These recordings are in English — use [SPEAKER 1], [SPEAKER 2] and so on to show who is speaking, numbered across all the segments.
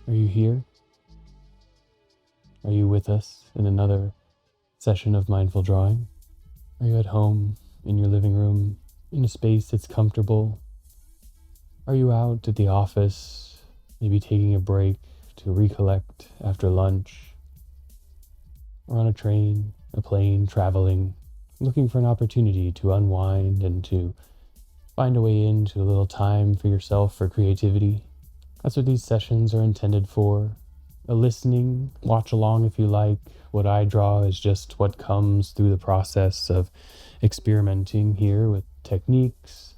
[SPEAKER 1] Are you here? Are you with us in another session of mindful drawing? Are you at home, in your living room, in a space that's comfortable? Are you out at the office, maybe taking a break to recollect after lunch? Or on a train, a plane, traveling, looking for an opportunity to unwind and to find a way into a little time for yourself for creativity? That's what these sessions are intended for. A listening, watch along if you like. What I draw is just what comes through the process of experimenting here with techniques,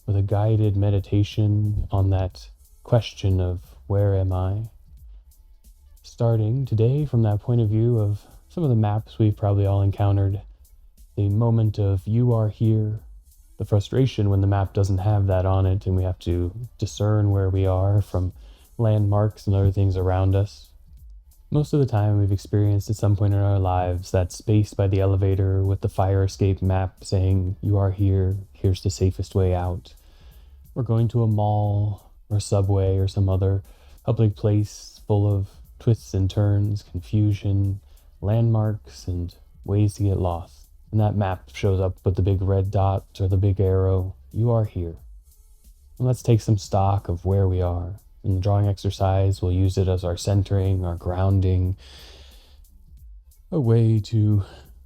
[SPEAKER 1] with a guided meditation on that question of where am I? Starting today from that point of view of some of the maps we've probably all encountered, the moment of you are here, the frustration when the map doesn't have that on it and we have to discern where we are from landmarks and other things around us. Most of the time we've experienced at some point in our lives that space by the elevator with the fire escape map saying, you are here, here's the safest way out. We're going to a mall or subway or some other public place full of twists and turns, confusion, landmarks, and ways to get lost. And that map shows up with the big red dot or the big arrow. You are here. And let's take some stock of where we are. In the drawing exercise, we'll use it as our centering, our grounding, a way to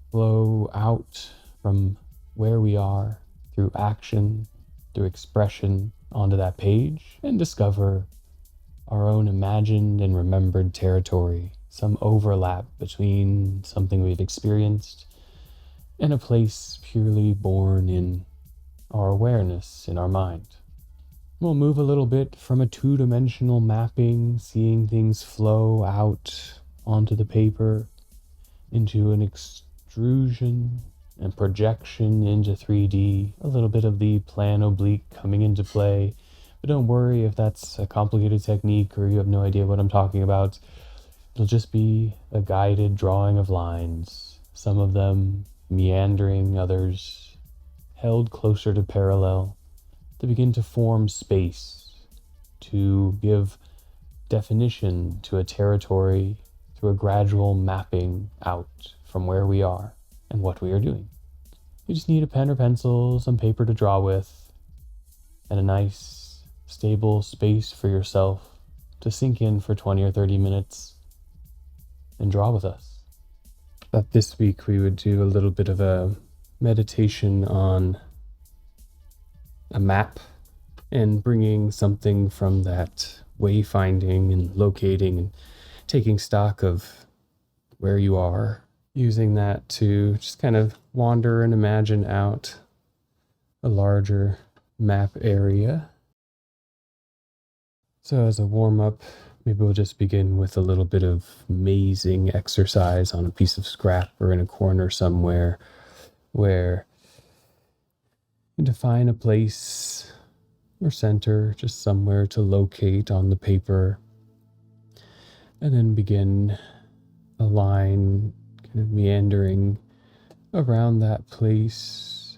[SPEAKER 1] flow out from where we are through action, through expression onto that page, and discover our own imagined and remembered territory, some overlap between something we've experienced and a place purely born in our awareness, in our mind. We'll move a little bit from a two-dimensional mapping, seeing things flow out onto the paper, into an extrusion and projection into 3D, a little bit of the plan oblique coming into play. But don't worry if that's a complicated technique or you have no idea what I'm talking about. It'll just be a guided drawing of lines, some of them meandering, others held closer to parallel, to begin to form space, to give definition to a territory through a gradual mapping out from where we are and what we are doing. You just need a pen or pencil, some paper to draw with, and a nice, stable space for yourself to sink in for 20 or 30 minutes and draw with us. That this week we would do a little bit of a meditation on a map and bringing something from that wayfinding and locating and taking stock of where you are, using that to just kind of wander and imagine out a larger map area. So as a warm-up, maybe we'll just begin with a little bit of mazing exercise on a piece of scrap or in a corner somewhere where you define a place or center, just somewhere to locate on the paper, and then begin a line kind of meandering around that place,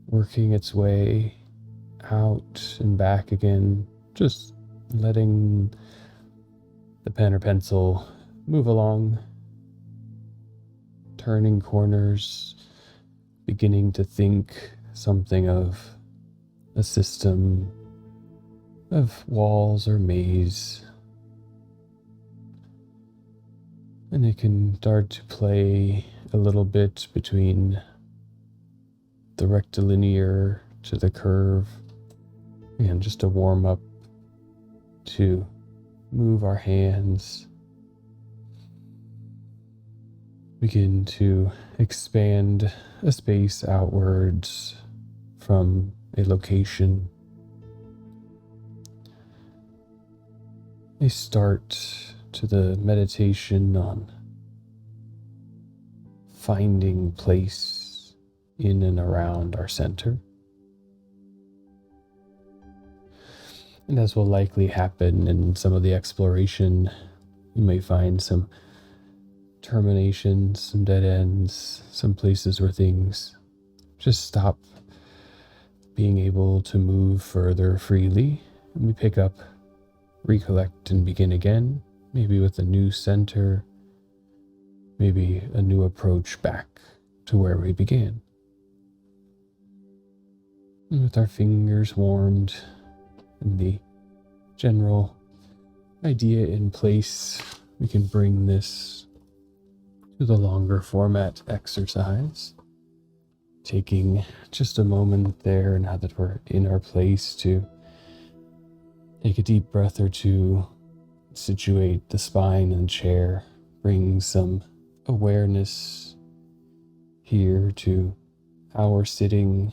[SPEAKER 1] working its way out and back again, just letting the pen or pencil move along, turning corners, beginning to think something of a system of walls or maze. And it can start to play a little bit between the rectilinear to the curve, and just a warm up to move our hands, begin to expand a space outwards from a location. A start to the meditation on finding place in and around our center. And as will likely happen in some of the exploration, you may find some terminations, some dead ends, some places where things just stop being able to move further freely, and we pick up recollect and begin again, maybe with a new center, maybe a new approach back to where we began. And with our fingers warmed and the general idea in place, we can bring this to the longer format exercise, taking just a moment there now that we're in our place to take a deep breath or two, situate the spine and chair, bring some awareness here to how we're sitting,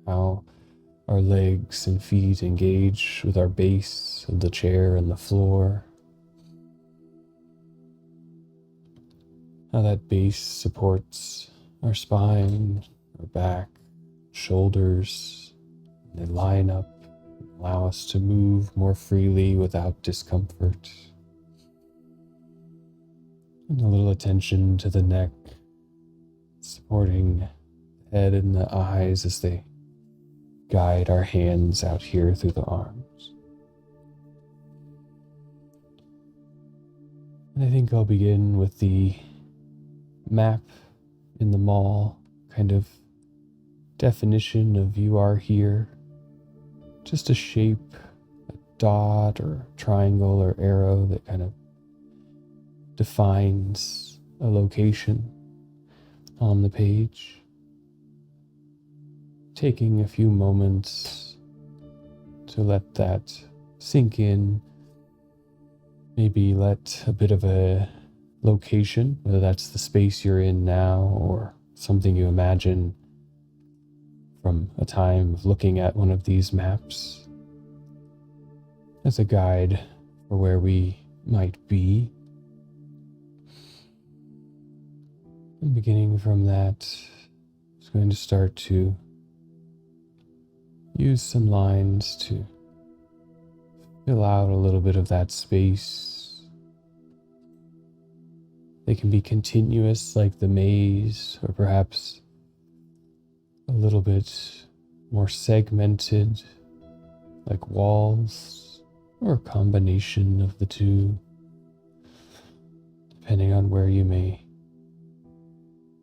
[SPEAKER 1] how our legs and feet engage with our base of the chair and the floor, how that base supports our spine, our back, shoulders, and they line up, allow us to move more freely without discomfort. And a little attention to the neck, supporting the head and the eyes as they guide our hands out here through the arms. And I think I'll begin with the map in the mall, kind of definition of you are here. Just a shape, a dot or triangle or arrow that kind of defines a location on the page. Taking a few moments to let that sink in, maybe let a bit of a location, whether that's the space you're in now or something you imagine from a time of looking at one of these maps, as a guide for where we might be. And beginning from that, I'm going to start to use some lines to fill out a little bit of that space. They can be continuous like the maze, or perhaps a little bit more segmented like walls, or a combination of the two, depending on where you may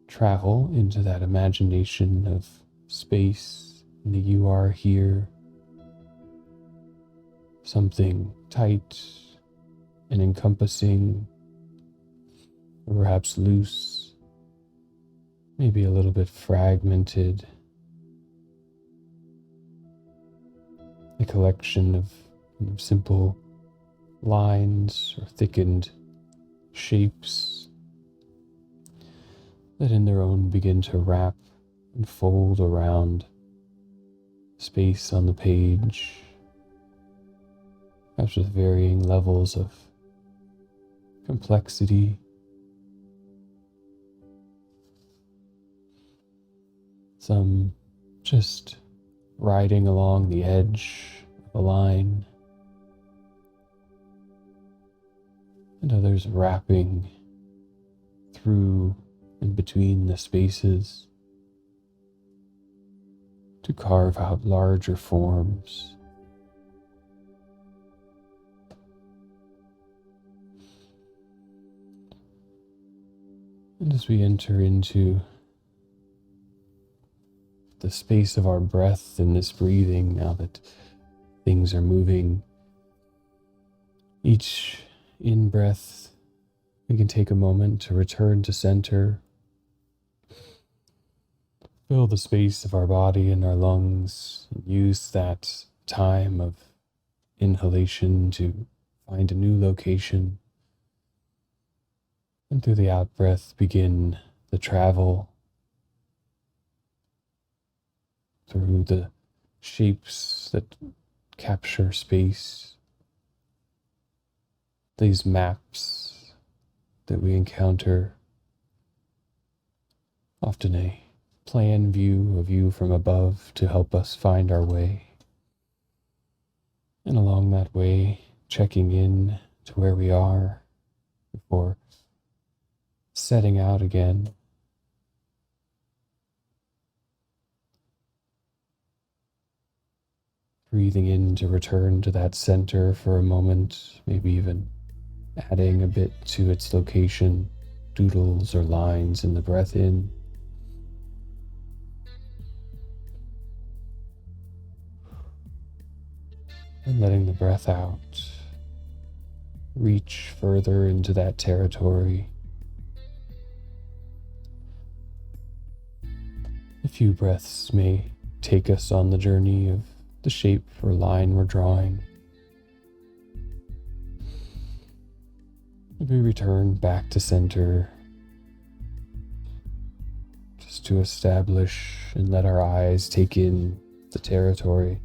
[SPEAKER 1] travel into that imagination of space. And the you are here, something tight and encompassing, or perhaps loose, maybe a little bit fragmented, a collection of simple lines or thickened shapes that in their own begin to wrap and fold around space on the page, perhaps with varying levels of complexity. Some just riding along the edge of a line, and others wrapping through and between the spaces to carve out larger forms. And as we enter into the space of our breath in this breathing, now that things are moving, each in-breath, we can take a moment to return to center. Fill the space of our body and our lungs, and use that time of inhalation to find a new location. And through the out-breath, begin the travel through the shapes that capture space, these maps that we encounter, often a plan view of you from above to help us find our way. And along that way, checking in to where we are before setting out again. breathing in to return to that center for a moment, maybe even adding a bit to its location, doodles or lines in the breath in. And letting the breath out reach further into that territory. A few breaths may take us on the journey of the shape or line we're drawing. We return back to center just to establish and let our eyes take in the territory.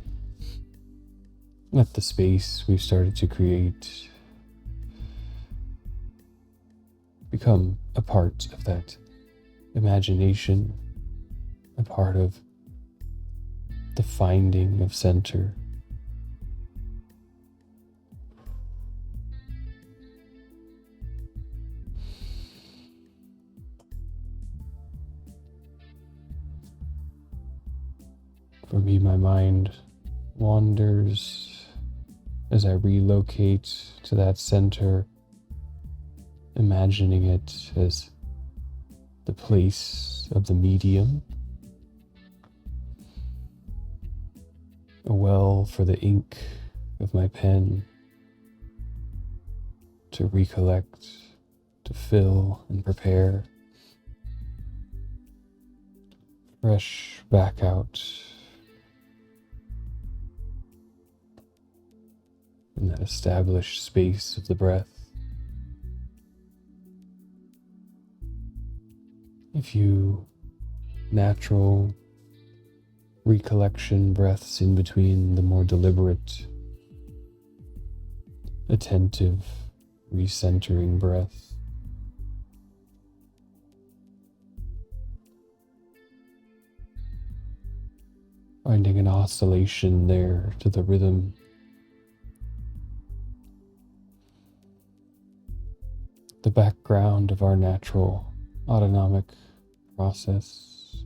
[SPEAKER 1] Let the space we've started to create become a part of that imagination, a part of the finding of center. For me, my mind wanders as I relocate to that center, imagining it as the place of the medium, a well for the ink of my pen to recollect, to fill and prepare, fresh back out in that established space of the breath. A few natural recollection breaths in between the more deliberate, attentive, recentering breath. Finding an oscillation there to the rhythm. The background of our natural autonomic process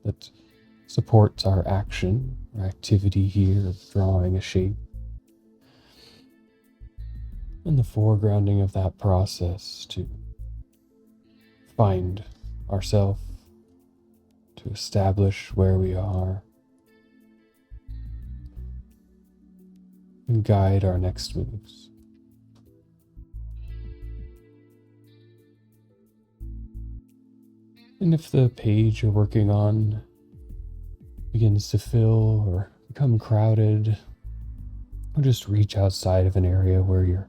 [SPEAKER 1] that supports our action, our activity here of drawing a shape. And the foregrounding of that process to find ourselves, to establish where we are, and guide our next moves. And if the page you're working on begins to fill or become crowded, or just reach outside of an area where your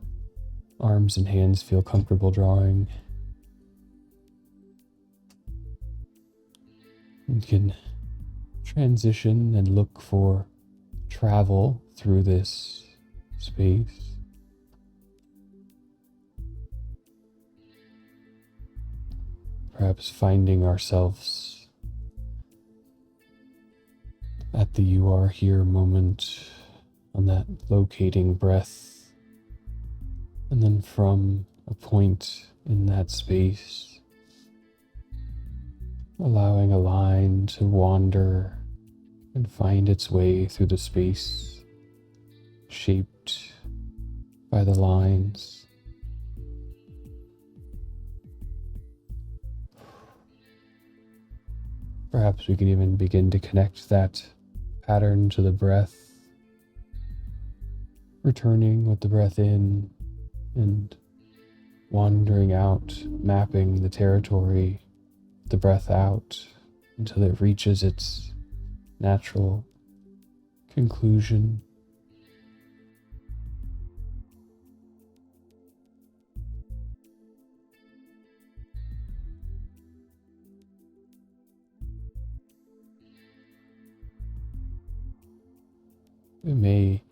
[SPEAKER 1] arms and hands feel comfortable drawing, you can transition and look for travel through this space. Perhaps finding ourselves at the you are here moment on that locating breath, and then from a point in that space, allowing a line to wander and find its way through the space, shaped by the lines. Perhaps we can even begin to connect that pattern to the breath, returning with the breath in and wandering out, mapping the territory, the breath out until it reaches its natural conclusion. It may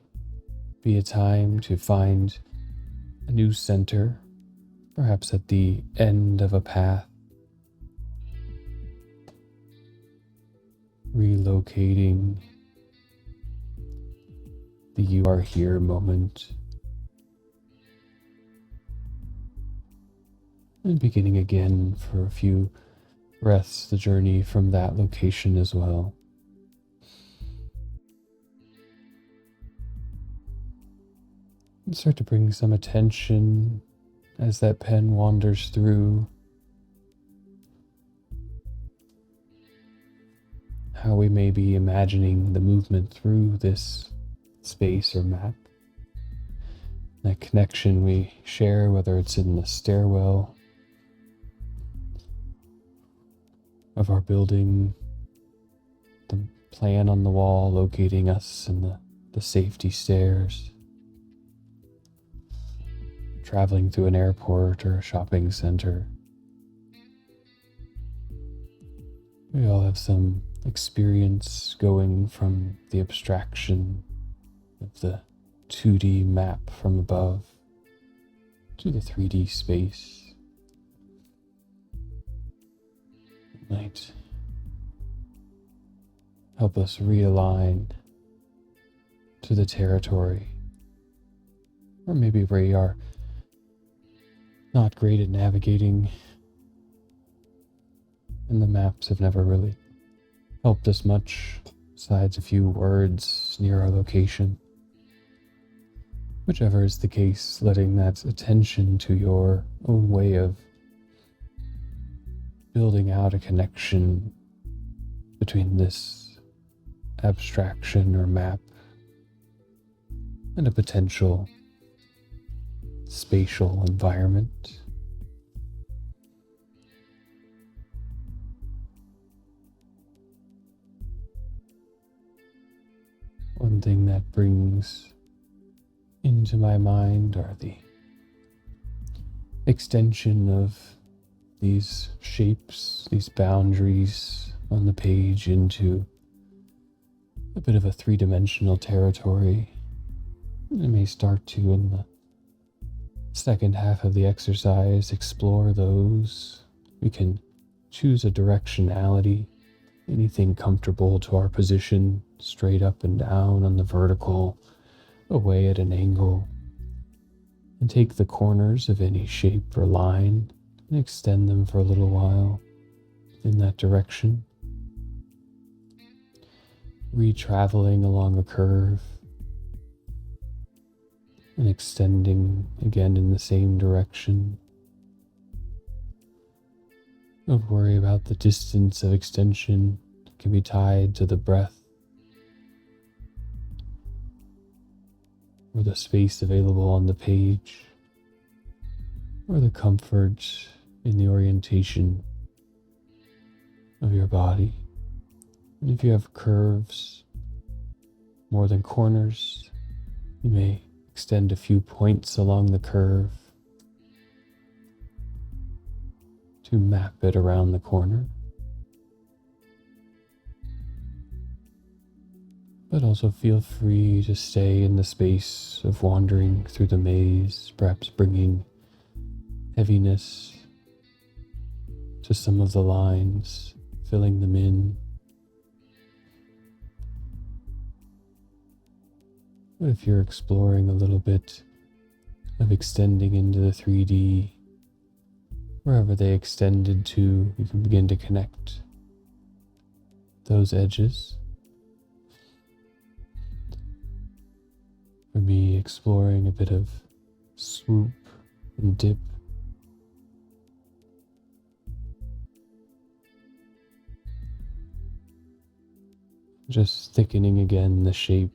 [SPEAKER 1] be a time to find a new center, perhaps at the end of a path, relocating the you are here moment, and beginning again for a few breaths the journey from that location as well. Start to bring some attention as that pen wanders through how we may be imagining the movement through this space or map. That connection we share, whether it's in the stairwell of our building, the plan on the wall locating us in the safety stairs, traveling through an airport or a shopping center. We all have some experience going from the abstraction of the 2D map from above to the 3D space. It might help us realign to the territory, or maybe we are not great at navigating and the maps have never really helped us much besides a few words near our location. Whichever is the case, letting that attention to your own way of building out a connection between this abstraction or map and a potential spatial environment. One thing that brings into my mind are the extension of these shapes, these boundaries on the page into a bit of a three-dimensional territory. I may start to, in the second half of the exercise, explore those. We can choose a directionality, anything comfortable to our position, straight up and down on the vertical, away at an angle, and take the corners of any shape or line and extend them for a little while in that direction, re-traveling along a curve and extending again in the same direction. Don't worry about the distance of extension. It can be tied to the breath or the space available on the page, or the comfort in the orientation of your body. And if you have curves more than corners, you may extend a few points along the curve to map it around the corner. But also feel free to stay in the space of wandering through the maze, perhaps bringing heaviness to some of the lines, filling them in. But if you're exploring a little bit of extending into the 3D, wherever they extended to, you can begin to connect those edges. For me, exploring a bit of swoop and dip. Just thickening again the shape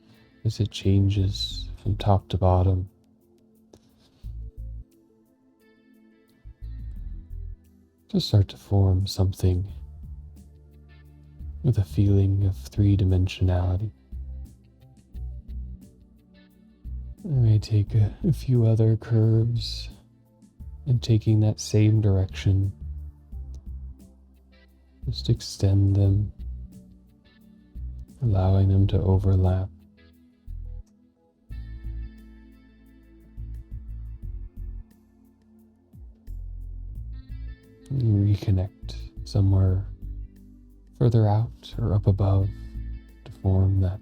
[SPEAKER 1] as it changes from top to bottom. To start to form something with a feeling of three-dimensionality. I may take a few other curves and taking that same direction, just extend them, allowing them to overlap. And reconnect somewhere further out or up above to form that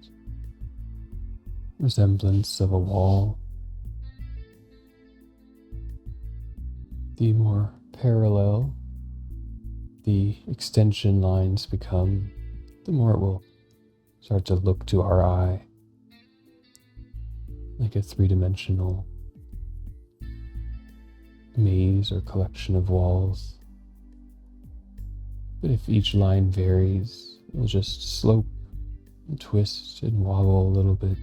[SPEAKER 1] resemblance of a wall. The more parallel the extension lines become, the more it will start to look to our eye like a three-dimensional maze or collection of walls. But if each line varies, it'll just slope and twist and wobble a little bit.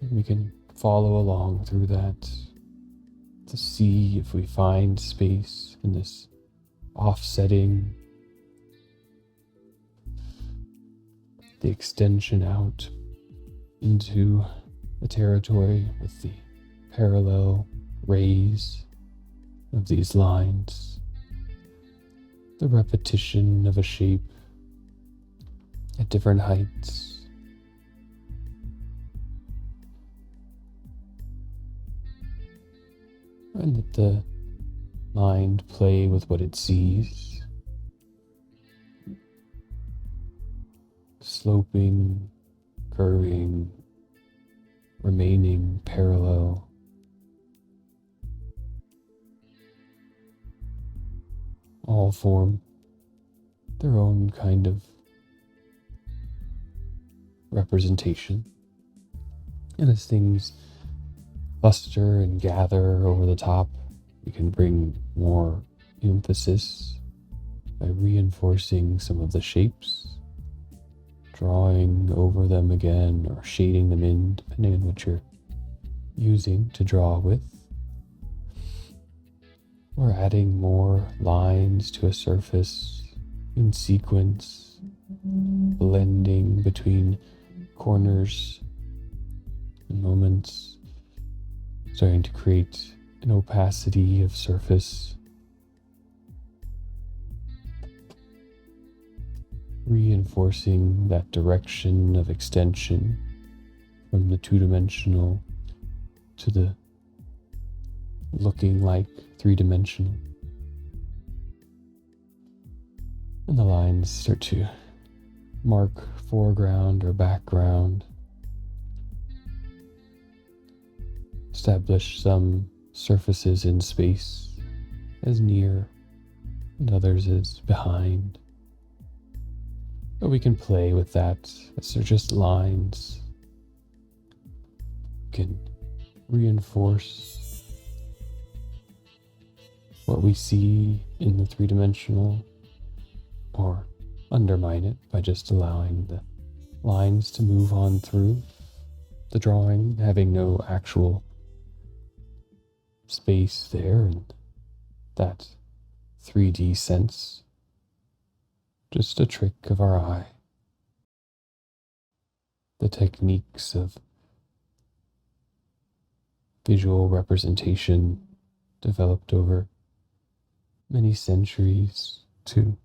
[SPEAKER 1] And we can follow along through that to see if we find space in this offsetting, the extension out into a territory with the parallel rays of these lines, the repetition of a shape at different heights. And let the mind play with what it sees, sloping, curving, remaining parallel. All form their own kind of representation. And as things cluster and gather over the top, we can bring more emphasis by reinforcing some of the shapes, drawing over them again or shading them in, depending on what you're using to draw with. Or adding more lines to a surface in sequence, blending between corners and moments, starting to create an opacity of surface, reinforcing that direction of extension from the two-dimensional to the looking like three-dimensional. And the lines start to mark foreground or background, establish some surfaces in space as near and others as behind. But we can play with that as they're just lines. We can reinforce what we see in the three-dimensional, or undermine it by just allowing the lines to move on through the drawing, having no actual space there and that 3D sense. Just a trick of our eye. The techniques of visual representation developed over many centuries to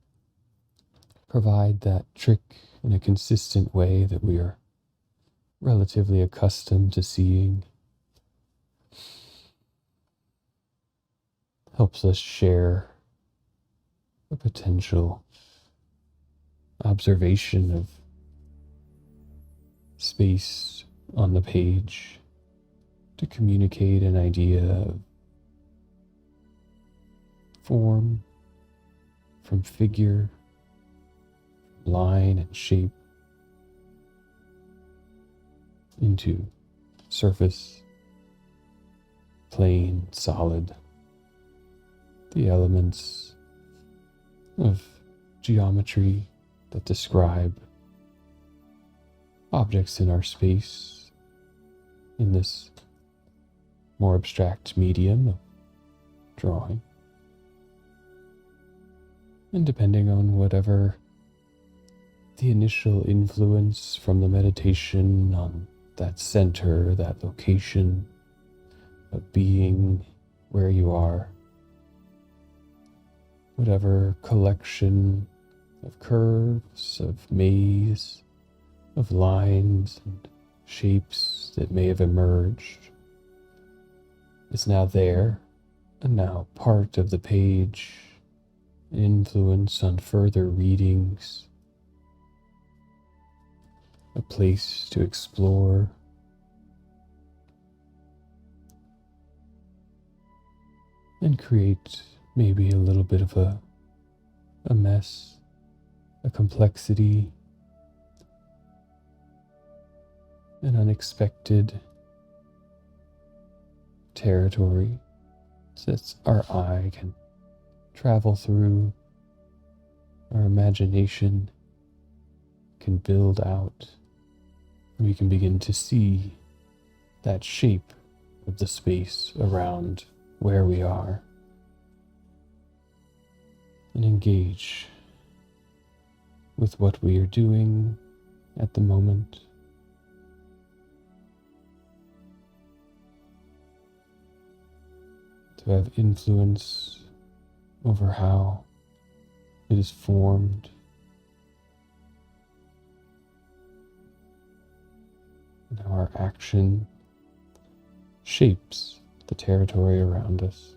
[SPEAKER 1] provide that trick in a consistent way that we are relatively accustomed to seeing, helps us share a potential observation of space on the page to communicate an idea of form from figure, line and shape into surface, plane, solid, the elements of geometry that describe objects in our space in this more abstract medium of drawing. And depending on whatever the initial influence from the meditation on that center, that location of being where you are, whatever collection of curves, of maze, of lines and shapes that may have emerged is now there and now part of the page, an influence on further readings, a place to explore, and create maybe a little bit of a mess, a complexity, an unexpected territory that our eye can travel through, our imagination can build out. We can begin to see that shape of the space around where we are and engage with what we are doing at the moment. To have influence over how it is formed and how our action shapes the territory around us.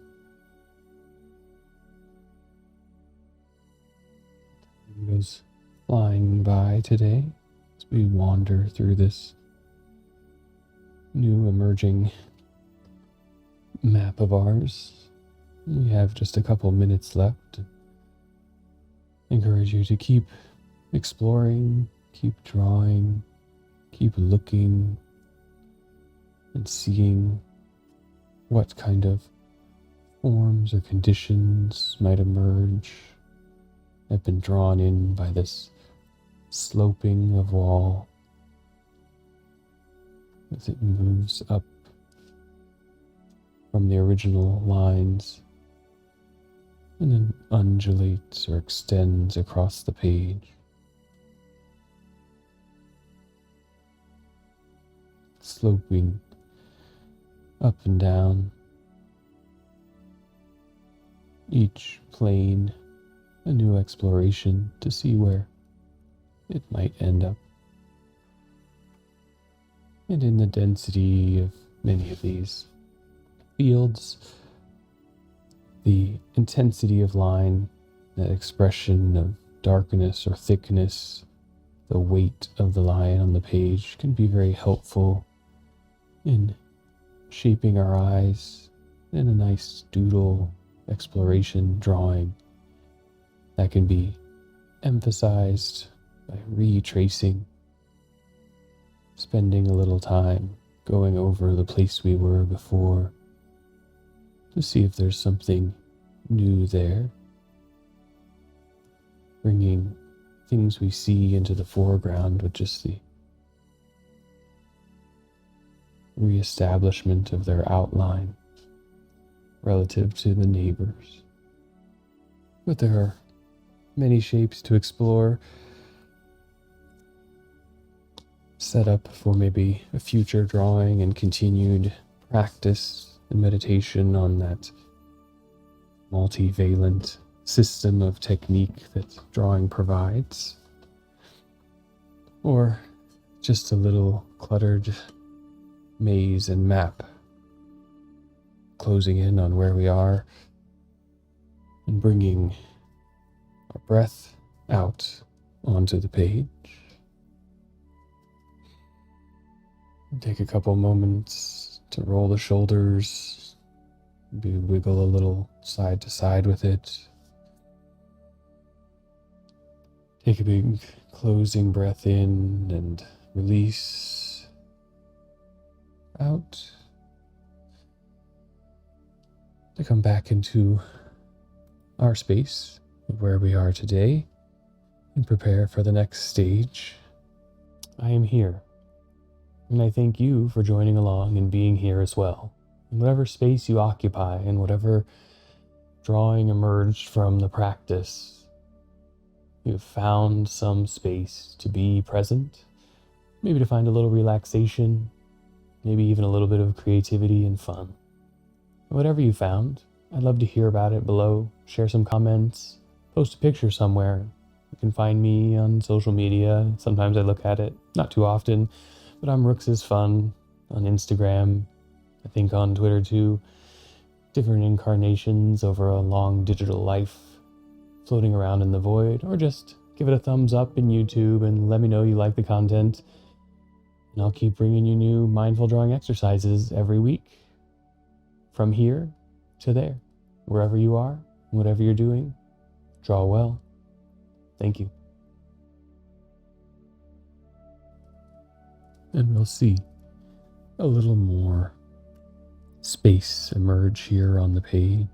[SPEAKER 1] Time goes flying by today as we wander through this new emerging map of ours. We have just a couple minutes left. I encourage you to keep exploring, keep drawing, keep looking and seeing what kind of forms or conditions might emerge. I've been drawn in by this sloping of wall as it moves up from the original lines and then undulates or extends across the page. Sloping up and down, each plane a new exploration to see where it might end up. And in the density of many of these fields, the intensity of line, that expression of darkness or thickness, the weight of the line on the page can be very helpful in shaping our eyes in a nice doodle exploration drawing that can be emphasized by retracing, spending a little time going over the place we were before to see if there's something new there, bringing things we see into the foreground with just the reestablishment of their outline relative to the neighbors. But there are many shapes to explore, set up for maybe a future drawing and continued practice and meditation on that multivalent system of technique that drawing provides, or just a little cluttered maze and map closing in on where we are and bringing our breath out onto the page. Take a couple moments to roll the shoulders, maybe wiggle a little side to side with it. Take a big closing breath in and release out. To come back into our space of where we are today and prepare for the next stage. I am here, and I thank you for joining along and being here as well. In whatever space you occupy and whatever drawing emerged from the practice, you've found some space to be present, maybe to find a little relaxation, maybe even a little bit of creativity and fun. Whatever you found, I'd love to hear about it below. Share some comments, post a picture somewhere. You can find me on social media. Sometimes I look at it, not too often, but I'm Rooks' Fun on Instagram, I think on Twitter too. Different incarnations over a long digital life, floating around in the void, or just give it a thumbs up in YouTube and let me know you like the content. And I'll keep bringing you new mindful drawing exercises every week. From here to there, wherever you are, whatever you're doing, draw well. Thank you. and we'll see a little more space emerge here on the page.